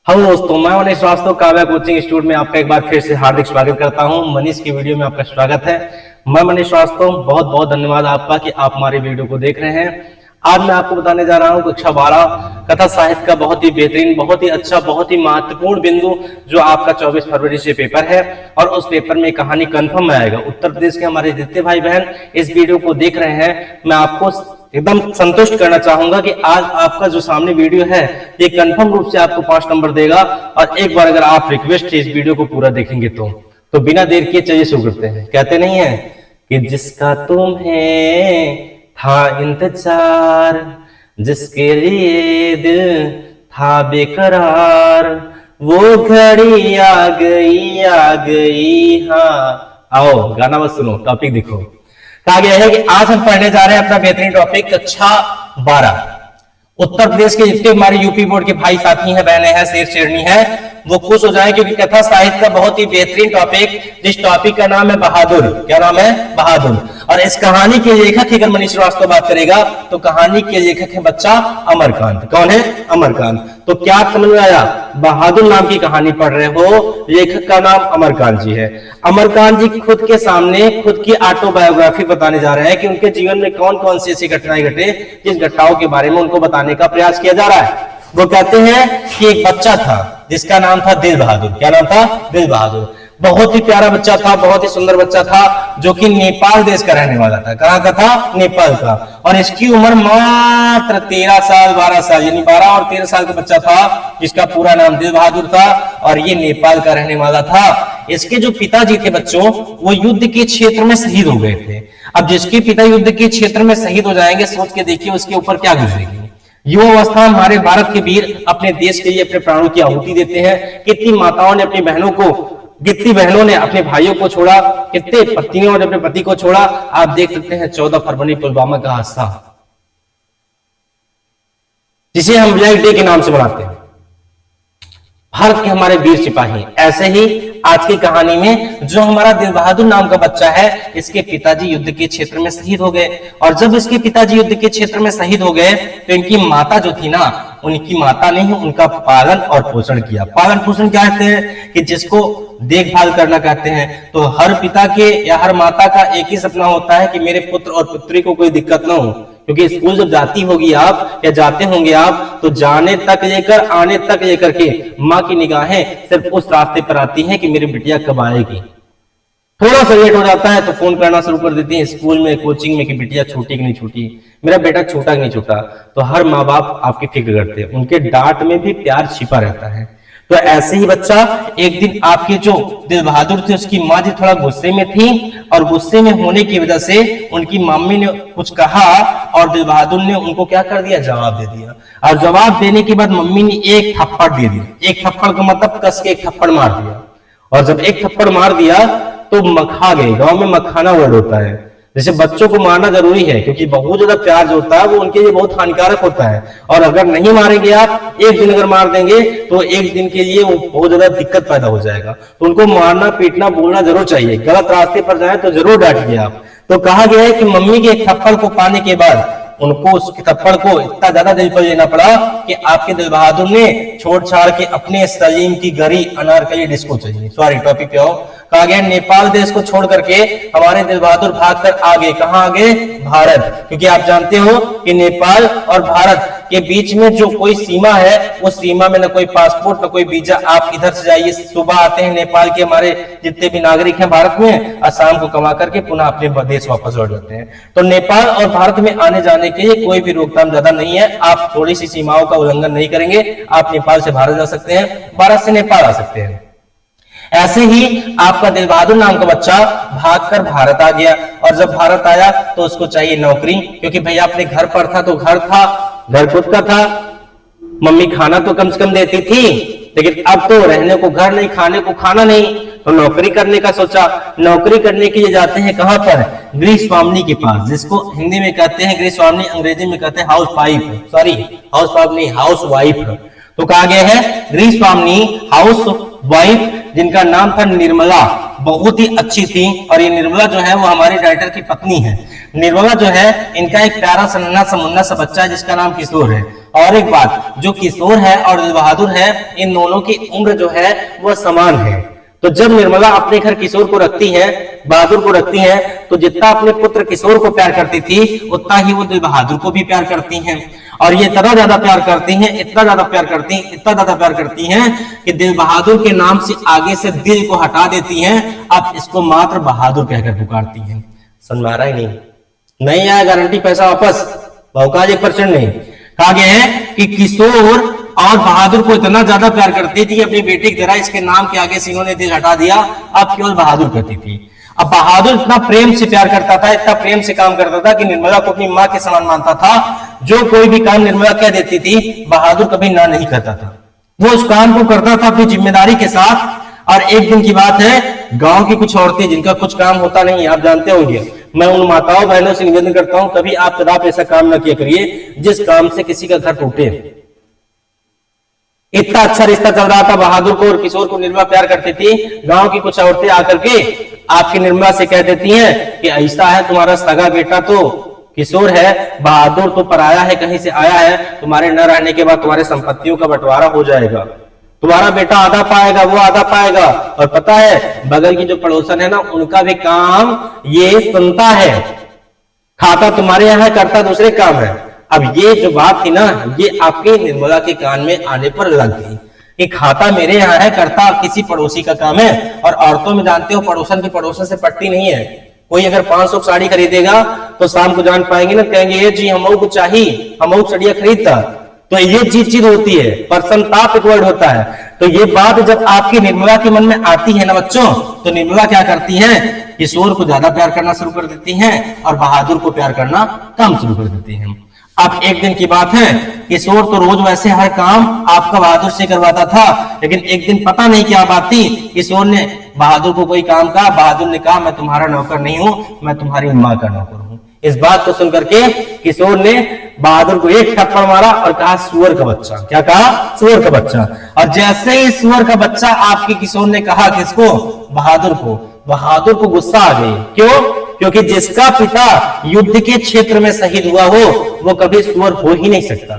Hello दोस्तों, मैं Manish Srivastava Kavya coaching institute में आपका एक बार फिर से हार्दिक स्वागत करता हूं। मनीष की वीडियो में आपका स्वागत है। मैं मनीष श्रीवास्तव, बहुत बहुत धन्यवाद आपका कि आप हमारी वीडियो को देख रहे हैं। आज मैं आपको बताने जा रहा हूं कक्षा 12 कथा साहित्य का बहुत ही बेहतरीन, बहुत ही अच्छा, बहुत ही महत्वपूर्ण बिंदु जो आपका 24 फरवरी से पेपर है और उस पेपर में कहानी कंफर्म आएगा। उत्तर प्रदेश के हमारे जितने भाई बहन इस वीडियो को देख रहे हैं, मैं आपको एकदम संतुष्ट करना चाहूंगा कि आज आपका जो सामने वीडियो है ये कंफर्म रूप से आपको 5 नंबर देगा। और एक बार अगर आप रिक्वेस्ट से इस वीडियो को पूरा देखेंगे तो बिना देर किए चलिए शुरू करते हैं। कहते नहीं है कि जिसका तुम्हें था इंतजार, जिसके लिए दिल था बेकरार, वो घड़ी आ गई। हाँ आओ गाना मत सुनो, टॉपिक देखो। कहा गया है कि आज हम पढ़ने जा रहे हैं अपना बेहतरीन टॉपिक कक्षा 12। उत्तर प्रदेश के जितने हमारे यूपी बोर्ड के भाई साथी हैं, बहनें हैं, शेर शेरनी है, वो खुश हो जाए क्योंकि कथा साहित्य का बहुत ही बेहतरीन टॉपिक, जिस टॉपिक का नाम है बहादुर। क्या नाम है? बहादुर। और इस कहानी के लेखक अगर मनीष श्रीवास्तव बात करेगा तो कहानी के लेखक है बच्चा अमरकांत। कौन है? अमरकांत। तो क्या समझ में आया? बहादुर नाम की कहानी पढ़ रहे हो, लेखक का नाम अमरकांत जी है। अमरकांत जी खुद के सामने खुद की ऑटोबायोग्राफी बताने जा रहे हैं कि उनके जीवन में कौन कौन सी ऐसी घटनाएं घटे जिस घटनाओं के बारे में उनको बताने का प्रयास किया जा रहा है। वो कहते हैं कि एक बच्चा था जिसका नाम था दिल बहादुर। क्या नाम था? दिल बहादुर। बहुत ही प्यारा बच्चा था, बहुत ही सुंदर बच्चा था, जो कि नेपाल देश का रहने वाला था। कहां का था? नेपाल का। और इसकी उम्र मात्र 13 साल 12 साल, यानी 12 और 13 साल का बच्चा था, जिसका पूरा नाम दिल बहादुर था और ये नेपाल का रहने वाला था। इसके जो पिताजी थे बच्चों, वो युद्ध के क्षेत्र में शहीद हो गए थे। अब जिसके पिता युद्ध के क्षेत्र में शहीद हो जाएंगे, सोच के देखिए उसके ऊपर क्या गुजरेगी। युवावस्था हमारे भारत के वीर अपने देश के लिए अपने प्राणों की आहुति देते हैं। कितनी माताओं ने अपनी बहनों को, कितनी बहनों ने अपने भाइयों को छोड़ा, कितने पत्नियों ने अपने पति को छोड़ा। आप देख सकते हैं 14 फरवरी पुलवामा का हादसा, जिसे हम ब्लैक डे के नाम से मनाते हैं। भारत के हमारे वीर सिपाही। ऐसे ही आज की कहानी में जो हमारा दिल बहादुर नाम का बच्चा है, इसके पिताजी युद्ध के क्षेत्र में शहीद हो गए। और जब इसके पिताजी युद्ध के क्षेत्र में शहीद हो गए तो इनकी माता जो थी ना, उनकी माता ने ही उनका पालन और पोषण किया। पालन पोषण क्या कहते हैं? कि जिसको देखभाल करना कहते हैं। तो हर पिता के या हर माता का एक ही सपना होता है कि मेरे पुत्र और पुत्री को कोई दिक्कत ना हो, क्योंकि स्कूल जब जाती होगी आप या जाते होंगे आप, तो जाने तक लेकर आने तक लेकर के माँ की निगाहें सिर्फ उस रास्ते पर आती हैं कि मेरी बिटिया कब आएगी। थोड़ा सा लेट हो जाता है तो फोन करना शुरू कर देती है स्कूल में, कोचिंग में, कि बिटिया छूटी कि नहीं छूटी, मेरा बेटा छूटा कि नहीं छूटा। तो हर माँ बाप आपकी फिक्र करते हैं, उनके डांट में भी प्यार छिपा रहता है। तो ऐसे ही बच्चा एक दिन आपके जो दिल बहादुर थे, उसकी माँ जी थोड़ा गुस्से में थी और गुस्से में होने की वजह से उनकी मम्मी ने कुछ कहा और दिल बहादुर ने उनको क्या कर दिया? जवाब दे दिया। और जवाब देने के बाद मम्मी ने एक थप्पड़ दे दिया। एक थप्पड़ का मतलब कस के एक थप्पड़ मार दिया। और जब एक थप्पड़ मार दिया तो मखा गए। गांव में मखाना वर्ड होता है। जैसे बच्चों को मारना जरूरी है क्योंकि बहुत ज्यादा प्यार जो होता है वो उनके लिए बहुत हानिकारक होता है। और अगर नहीं मारेंगे आप, एक दिन अगर मार देंगे तो एक दिन के लिए वो बहुत ज्यादा दिक्कत पैदा हो जाएगा। तो उनको मारना, पीटना, बोलना जरूर चाहिए। गलत रास्ते पर जाए तो जरूर डांटिए आप। तो कहा गया है कि मम्मी के एक थप्पड़ को पाने के बाद उनको उस थप्पड़ को इतना ज्यादा दिल पर लेना पड़ा कि आपके दिल बहादुर ने छोड़ छाड़ के अपने सलीम की गरी अनारकली डिस्को चाहिए। सॉरी, टॉपिक पे आओ। कहा गया नेपाल देश को छोड़ करके हमारे दिल बहादुर भागकर आ गए। कहां आ गए? भारत। क्योंकि आप जानते हो कि नेपाल और भारत के बीच में जो कोई सीमा है, उस सीमा में न कोई पासपोर्ट न कोई वीजा। आप इधर से जाइए, सुबह आते हैं नेपाल के हमारे जितने भी नागरिक हैं भारत में, और शाम को कमा करके पुनः अपने देश वापस लौट जाते हैं। तो नेपाल और भारत में आने जाने के लिए कोई भी रोकथाम ज्यादा नहीं है। आप थोड़ी सी सीमाओं का उल्लंघन नहीं करेंगे, आप नेपाल से भारत जा सकते हैं, भारत से नेपाल आ सकते हैं। ऐसे ही आपका दिल बहादुर नाम का बच्चा भागकर भारत आ गया। और जब भारत आया तो उसको चाहिए नौकरी, क्योंकि भैया अपने घर पर था तो घर था, घर खुद का था, मम्मी खाना तो कम से कम देती थी, लेकिन अब तो रहने को घर नहीं, खाने को खाना नहीं, तो नौकरी करने का सोचा। नौकरी करने के लिए जाते हैं कहां पर? गृह स्वामिनी के पास, जिसको हिंदी में कहते हैं गृह स्वामिनी, अंग्रेजी में कहते हैं house wife. Sorry, house wife नहीं, हाउस वाइफ। तो कहा गया है गृह स्वामिनी, हाउस वाइफ, जिनका नाम था निर्मला बहुत ही अच्छी थी। और ये निर्मला जो है वो हमारे राइटर की पत्नी है। निर्मला जो है इनका एक प्यारा सा नन्हा सा मुन्ना सा बच्चा है जिसका नाम किशोर है। और एक बात, जो किशोर है और दिल बहादुर है, इन दोनों की उम्र जो है वो समान है। तो जब निर्मला अपने घर किशोर को रखती है, बहादुर को रखती है, तो जितना अपने पुत्र किशोर को प्यार करती थी उतना ही वो दिल बहादुर को भी प्यार करती हैं। और ये इतना ज्यादा प्यार करती हैं, इतना ज्यादा प्यार करती हैं, इतना ज्यादा प्यार करती हैं कि दिल बहादुर के नाम से आगे से दिल को हटा देती हैं। अब इसको मात्र बहादुर कहकर पुकारती हैं। समझ में आ रहा ही नहीं आया गारंटी पैसा वापस, बहुकाज 1% नहीं। कहा गया है कि किशोर और बहादुर को इतना ज्यादा प्यार करती थी अपनी बेटी की तरह, इसके नाम के आगे से इन्होंने दिल हटा दिया, अब केवल बहादुर करती थी। अब बहादुर इतना प्रेम से प्यार करता था, इतना प्रेम से काम करता था कि निर्मला को अपनी मां के समान मानता था। जो कोई भी काम निर्मला कह देती थी, बहादुर कभी ना नहीं करता था। वो उस काम को करता था अपनी जिम्मेदारी के साथ। और एक दिन की बात है, गांव की कुछ औरतें जिनका कुछ काम होता नहीं, आप जानते होंगे, मैं उन माताओं बहनों से निवेदन करता हूं, कभी आप कदापि ऐसा काम न किया करिए जिस काम से किसी का घर टूटे। इतना अच्छा रिश्ता चल रहा था बहादुर को और किशोर को, निर्मला प्यार करती थी। गांव की कुछ औरतें आकर के आपकी निर्मला से कह देती हैं कि ऐसा है, तुम्हारा सगा बेटा तो किशोर है, बहादुर तो पराया है, कहीं से आया है, तुम्हारे न रहने के बाद तुम्हारे संपत्तियों का बंटवारा हो जाएगा, तुम्हारा बेटा आधा पाएगा, वो आधा पाएगा। और पता है बगल की जो पड़ोसन है ना, उनका भी काम ये सुनता है, खाता तुम्हारे यहाँ है, करता दूसरे काम है। अब ये जो बात थी ना, ये आपके निर्मला के कान में आने पर लग गई कि खाता मेरे यहाँ है, करता किसी पड़ोसी का काम है। और औरतों में जानते हो पड़ोसन की पड़ोसन से पटती नहीं है। कोई अगर 500 साड़ी खरीदेगा तो शाम को जान पाएंगे ना, कहेंगे ये जी हम को चाहिए, हम सड़िया खरीदता। तो ये चीज होती है, पर्सनताप एक वर्ड होता है। तो ये बात जब आपकी निर्मला के मन में आती है ना बच्चों, तो निर्मला क्या करती है, किशोर को ज्यादा प्यार करना शुरू कर देती हैं और बहादुर को प्यार करना कम शुरू कर देती हैं। अब एक दिन की बात है, किशोर तो रोज वैसे हर काम आपका बहादुर से करवाता था, लेकिन एक दिन पता नहीं क्या बात थी, किशोर ने बहादुर को कोई काम कहा, बहादुर ने कहा मैं तुम्हारा नौकर नहीं हूं, मैं तुम्हारी माँ का नौकर हूं। इस बात को सुनकर के किशोर ने बहादुर को एक थप्पड़ मारा और कहा सुअर का बच्चा। क्या कहा? सुअर का बच्चा। और जैसे ही सुअर का बच्चा आपके किशोर ने कहा, किसको? बहादुर को। बहादुर को गुस्सा आ गई। क्यों? क्योंकि जिसका पिता युद्ध के क्षेत्र में शहीद हुआ हो वो कभी सुअर हो ही नहीं सकता।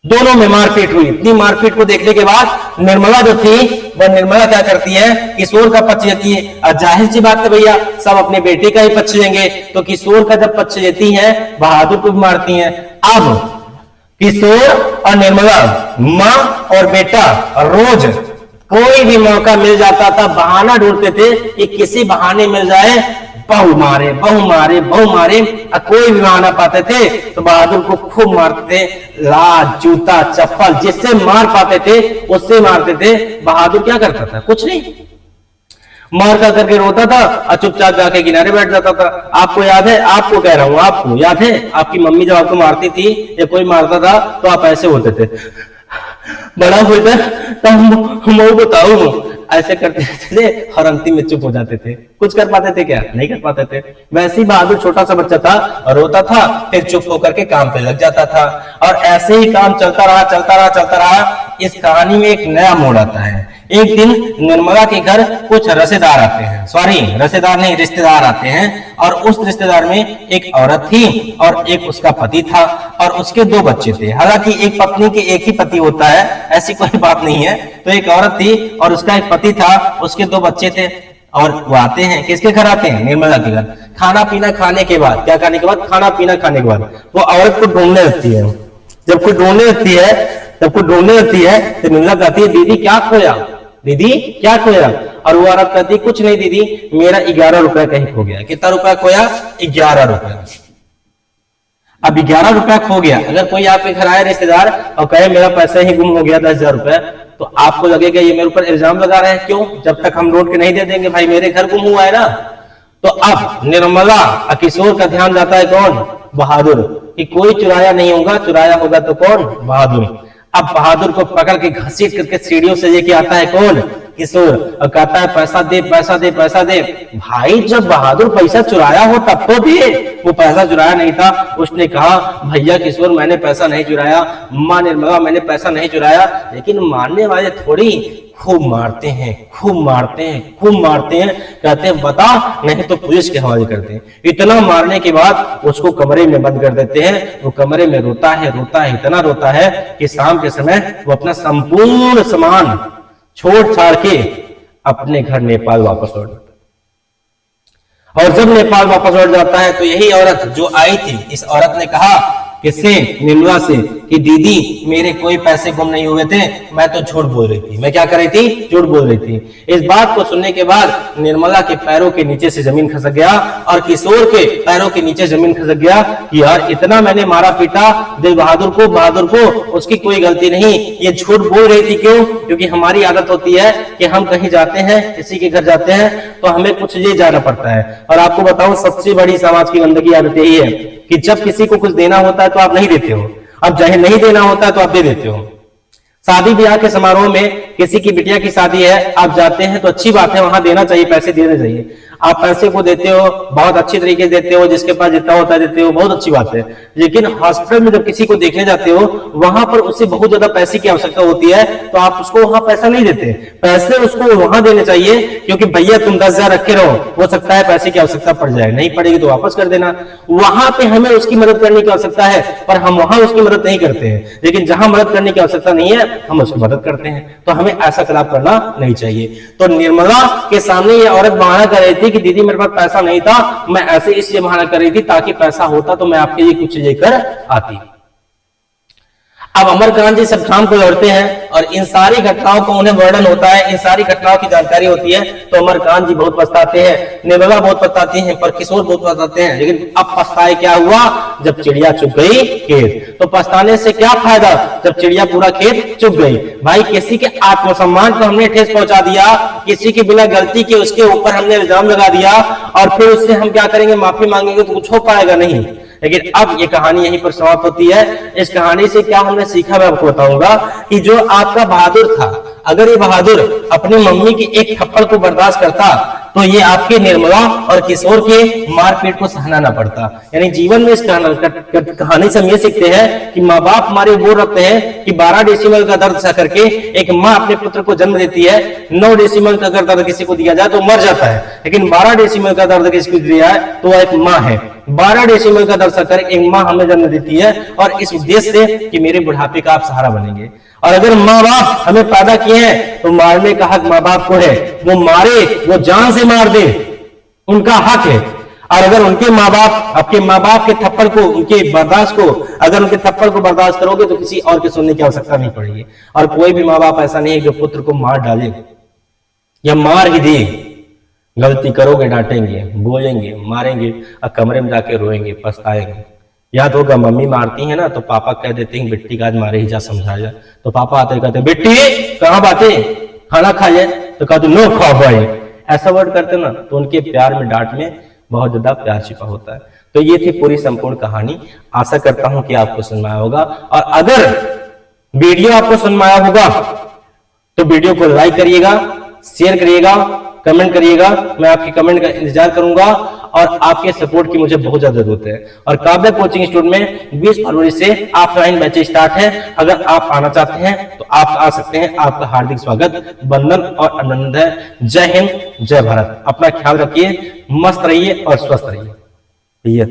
दोनों में मारपीट हुई। इतनी मारपीट को देखने के बाद निर्मला जो थी वह निर्मला क्या करती है, किशोर का पक्ष लेती है। और जाहिर सी बात है भैया, सब अपने बेटे का ही पक्ष लेंगे, तो किशोर का जब पक्ष लेती है बहादुर को भी मारती है। अब किशोर और निर्मला, माँ और बेटा, रोज कोई भी मौका मिल जाता था बहाना ढूंढते थे कि किसी बहाने मिल जाए, बहु मारे बहु मारे बहु मारे। कोई भी बहाना पाते थे तो बहादुर को खूब मारते थे, लात जूता चप्पल जिससे मार पाते थे उससे मारते थे। बहादुर क्या करता था? कुछ नहीं, मार का करके रोता था और चुपचाप जाके किनारे बैठ जाता था। आपको याद है, आपको कह रहा हूं, आपको याद है आपकी मम्मी जब आपको मारती थी या कोई मारता था तो आप ऐसे होते थे, बड़ा होता तो हम बताऊ, ऐसे करते थे और अंतिम में चुप हो जाते थे। कुछ कर पाते थे क्या? नहीं कर पाते थे। वैसे ही बहादुर छोटा सा बच्चा था, रोता था, फिर चुप होकर के काम पे लग जाता था। और ऐसे ही काम चलता रहा चलता रहा चलता रहा। इस कहानी में एक नया मोड़ आता है। एक दिन निर्मला के घर कुछ रसेदार आते हैं, सॉरी रसेदार नहीं, रिश्तेदार आते हैं। और उस रिश्तेदार में एक औरत थी और एक उसका पति था और उसके 2 बच्चे थे। हालांकि एक पत्नी के एक ही पति होता है, ऐसी कोई बात नहीं है। तो एक औरत थी और उसका एक पति था, उसके 2 बच्चे थे। और वो आते हैं, किसके घर आते हैं? निर्मला के घर। खाना पीना खाने के बाद, क्या खाने के बाद? खाना पीना खाने के बाद वो औरत को ढूंढने लगती है। जब कोई ढूंढने लगती है, जब कोई ढूंढने लगती है तो निर्मला कहती है दीदी क्या खोया, दीदी क्या खोया? और वो औरत कहती कुछ नहीं दीदी, मेरा 11 रुपया कहीं खो गया। कितना रुपया खोया? 11 रुपया। अब 11 रुपया खो गया। अगर कोई आपके घर आए रिश्तेदार और कहे मेरा पैसा ही गुम हो गया 10,000 रुपया, तो आपको लगेगा ये मेरे ऊपर इल्जाम लगा रहे हैं। क्यों? जब तक हम लौट के नहीं दे देंगे, भाई मेरे घर गुम हुआ है ना। तो अब निर्मला और किशोर का ध्यान जाता है कौन? बहादुर, कि कोई चुराया नहीं होगा, चुराया होगा तो कौन? बहादुर। अब बहादुर को पकड़ के घसीट करके सीढ़ियों से लेके आता है कौन? किशोर, और कहता है पैसा दे पैसा दे पैसा दे। भाई जब बहादुर पैसा चुराया हो तब तो दे, वो पैसा चुराया नहीं था। उसने कहा भैया किशोर मैंने पैसा नहीं चुराया, माँ निर्मला मैंने पैसा नहीं चुराया। लेकिन मानने वाले थोड़ी खूब मारते हैं, खूब मारते हैं, खूब मारते हैं। कहते हैं बता, नहीं तो पुलिस के हवाले करते हैं। इतना मारने के बाद उसको कमरे में बंद कर देते हैं। वो कमरे में रोता है, रोता है, इतना रोता है कि शाम के समय वो अपना संपूर्ण सामान छोड़ छाड़ के अपने घर नेपाल वापस लौट जाता है। और जब नेपाल वापस लौट जाता है तो यही औरत जो आई थी, इस औरत ने कहा किससे, निर्मला से, कि दीदी मेरे कोई पैसे गुम नहीं हुए थे, मैं तो झूठ बोल रही थी। मैं क्या कर रही थी, झूठ बोल रही थी। इस बात को सुनने के बाद निर्मला के पैरों के नीचे से जमीन खसक गया और किशोर के पैरों के नीचे जमीन खसक गया कि यार इतना मैंने मारा पीटा दिल बहादुर को, उसकी कोई गलती नहीं, ये झूठ बोल रही थी। क्यों? क्योंकि हमारी आदत होती है कि हम कहीं जाते हैं, किसी के घर जाते हैं तो हमें कुछ ले जाना पड़ता है। और आपको बताऊं सबसे बड़ी समाज की गंदगी आदत यही है कि जब किसी को कुछ देना होता है तो आप नहीं देते हो, अब चाहे नहीं देना होता है तो आप दे देते हो। शादी ब्याह के समारोह में किसी की बिटिया की शादी है, आप जाते हैं तो अच्छी बात है, वहां देना चाहिए, पैसे देने चाहिए। आप पैसे को देते हो, बहुत अच्छी तरीके से देते हो, जिसके पास जितना होता है देते हो, बहुत अच्छी बात है। लेकिन हॉस्पिटल में जब किसी को देखने जाते हो, वहां पर उससे बहुत ज्यादा पैसे की आवश्यकता होती है, तो आप उसको वहां पैसा नहीं देते। पैसे उसको वहां देने चाहिए, क्योंकि भैया तुम 10,000 रखे रहो, हो सकता है पैसे की आवश्यकता पड़ जाए, नहीं पड़ेगी तो वापस कर देना। वहां पे हमें उसकी मदद करने की आवश्यकता है, पर हम वहां उसकी मदद नहीं करते हैं। लेकिन जहां मदद करने की आवश्यकता नहीं है, हम उसकी मदद करते हैं। तो हमें ऐसा कलाप करना नहीं चाहिए। तो निर्मला के सामने ये औरत बहाना कर रही थी कि दीदी मेरे पास पैसा नहीं था, मैं ऐसे इसलिए बहाना कर रही थी ताकि पैसा होता तो मैं आपके लिए कुछ लेकर आती। अब अमरकांत जी सब शाम को लौटते हैं और इन सारी घटनाओं को उन्हें वर्णन होता है, इन सारी घटनाओं की जानकारी होती है। तो अमरकांत जी बहुत पछताते हैं, निर्मला बहुत पछताती हैं, पर किशोर बहुत पछताते हैं। लेकिन अब पछताए क्या हुआ, जब चिड़िया चुग गई खेत। तो पछताने से क्या फायदा जब चिड़िया पूरा खेत चुग गई। भाई किसी के आत्मसम्मान को हमने ठेस पहुंचा दिया, किसी की बिना गलती के उसके ऊपर हमने इल्जाम लगा दिया और फिर उससे हम क्या करेंगे, माफी मांगेंगे तो कुछ हो पाएगा नहीं। लेकिन अब ये कहानी यहीं पर समाप्त होती है। इस कहानी से क्या हमने सीखा मैं आपको बताऊंगा कि जो आपका बहादुर था, अगर ये बहादुर अपनी मम्मी की एक थप्पड़ को बर्दाश्त करता तो ये आपके निर्मला और किशोर के मारपीट को सहना ना पड़ता। यानी जीवन में इस कहानी से हम ये सीखते हैं कि माँ बाप हमारे वो रखते हैं कि 12 डेसिमल का दर्द सह करके एक माँ अपने पुत्र को जन्म देती है। 9 डेसिमल का अगर दर्द किसी को दिया जाए तो मर जाता है, लेकिन 12 डेसिमल का दर्द किसी को दिया है तो वह एक माँ है। 12 डेसिमल का दर्द सहकर एक माँ हमें जन्म देती है और इस उद्देश्य से कि मेरे बुढ़ापे का आप सहारा बनेंगे। और अगर माँ बाप हमें पैदा किए हैं तो मारने का हक माँ बाप को है, वो मारे, वो जान से मार दे, उनका हक है। और अगर उनके माँ बाप, आपके माँ बाप के थप्पड़ को, उनके बर्दाश्त को, अगर उनके थप्पड़ को बर्दाश्त करोगे तो किसी और के सुनने की आवश्यकता नहीं पड़ेगी। और कोई भी माँ बाप ऐसा नहीं है जो पुत्र को मार डाले या मार ही दे। गलती करोगे डांटेंगे, बोलेंगे, मारेंगे और कमरे में जाके रोएंगे, पछताएंगे। याद होगा मम्मी मारती है ना तो पापा कह देते हैं बेटी का आज मारे ही जा, समझाया। तो पापा आते कहते बेटी कहाँ बातें, खाना खा जाए, तो कहते नो खा भाई, ऐसा वर्ड करते ना। तो उनके प्यार में, डांट में बहुत ज्यादा प्यार छिपा होता है। तो ये थी पूरी संपूर्ण कहानी। आशा करता हूं कि आपको समझ में आया होगा। और अगर वीडियो आपको समझ में आया होगा तो वीडियो को लाइक करिएगा, शेयर करिएगा, कमेंट करिएगा। मैं आपके कमेंट का इंतजार करूंगा और आपके सपोर्ट की मुझे बहुत ज्यादा जरूरत है। और काव्या कोचिंग इंस्टीट्यूट में 20 फरवरी से ऑफलाइन बैच स्टार्ट है। अगर आप आना चाहते हैं तो आप आ सकते हैं। आपका हार्दिक स्वागत, वंदन और अभिनंदन है। जय हिंद, जय भारत। अपना ख्याल रखिए, मस्त रहिए और स्वस्थ रहिए।